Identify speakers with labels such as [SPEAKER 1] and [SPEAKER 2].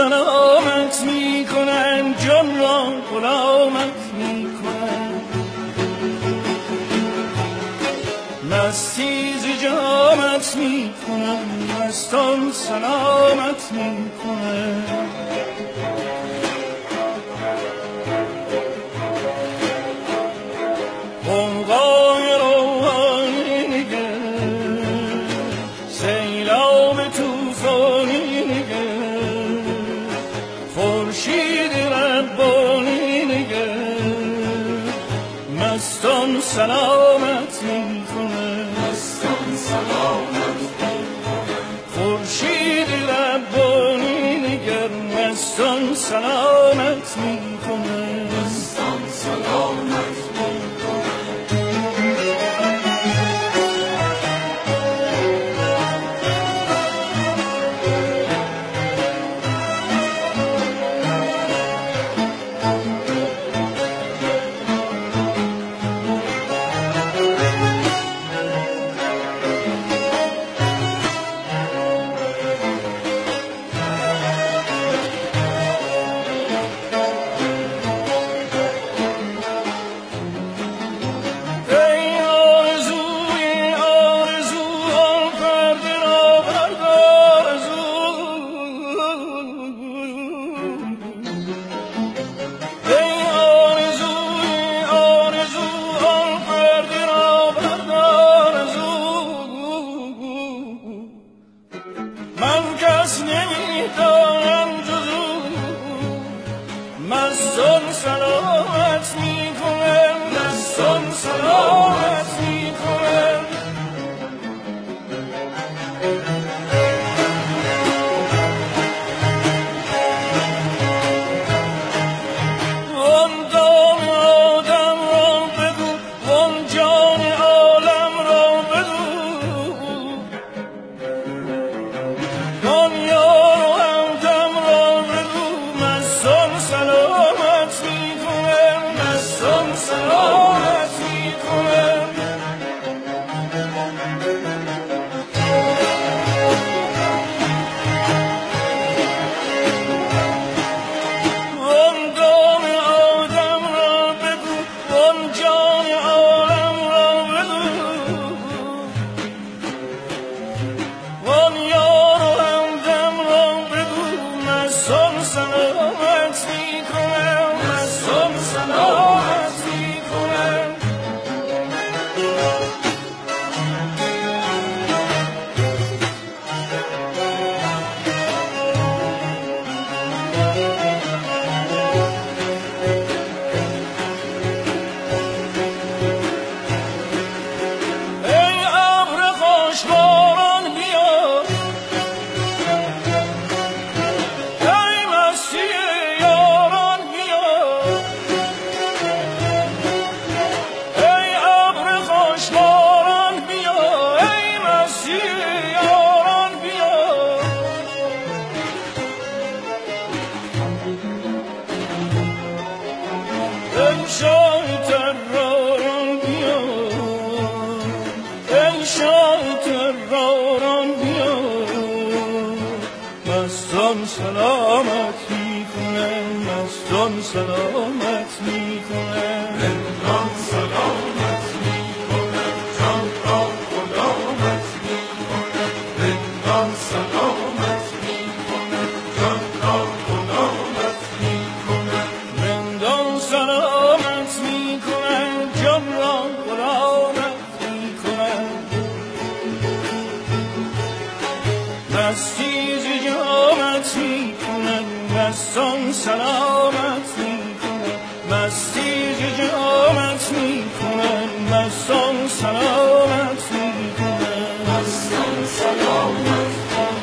[SPEAKER 1] سلامت می کنن، جان را غلامت می کنن. مستی ز جامت می کنن، مستان سلامت می کنن. قوقای روحانی نگر، سیلاب توفانی نگر، خورشید ربانی نگر، مستان سلامت می کنن، مستان سلامت می کنن. خورشید ربانی نگر، مستان سلامت می کنن، مستان سلامت می کنن. مستان سلامت می کنن، مستان سلامت می کنن. وان دام آدم را بگو، وان جان عالم را بگو، وان یار و همدم را بگو، مستان سلامت می کنن، مستان سلامت می کنن. وان دام آدم را بگو، وان جان عالم را بگو، وان یار و همدم را بگو، مستان سلامت می کنن، مستان سلامت می کنن. ای ابر خوشباران بیا، ای مستی یاران بیا، ای ابر خوشباران بیا، ای مستی یاران بیا. ای شاه طراران بیا، ای شاه طراران بیا، مستان سلامت می کنن، مستان سلامت می کنن. رندان سلامت می کنن، جان را غلامت می کنن. رندان سلامت می کنن، جان را غلامت می کنن. رندان سلامت می کنن، جان را غلامت می کنن. مستی ز جامت می کنن، مستان سلامت می کنن. مستی ز جامت می کنن، مستان سلامت می کنن، مستان سلامت می کنن.